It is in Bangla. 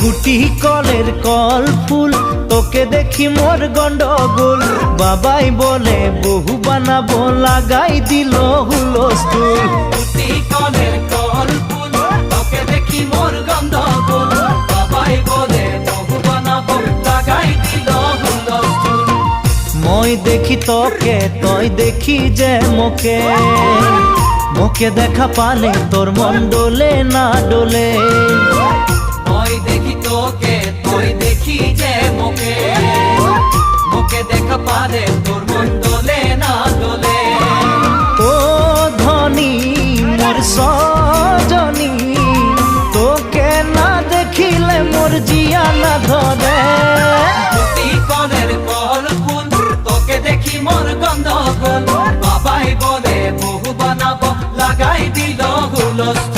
গুটি কলের কল ফুল, তোকে দেখি মোর গন্ডগোল। বাবাই বলে বহু বানাবো, লাগাই দিল হুলস্থুল। গুটি কলের কল ফুল, তোকে দেখি মোর গন্ডগোল। বাবাই বলে বহু বানাবো, লাগাই দিল হুলস্থুল। মই দেখি তোকে, তই দেখি যে মোকে, মোকে দেখা পালে তোর মন ডোলে না ডোলে। মই দেখি তোকে, তুই দেখি যে মোকে, মোকে দেখা পারে তোর মন দোলে না দোলে। ও ধনী মোর সজনী, তোকে না দেখিলে মোর জিয়া না ধরে। গুটি কলের কল ফুল, তোকে দেখি মোর গন্ডগোল। বাবাই বলে বহু বানাবো, লাগাই দিল হুলস্থুল।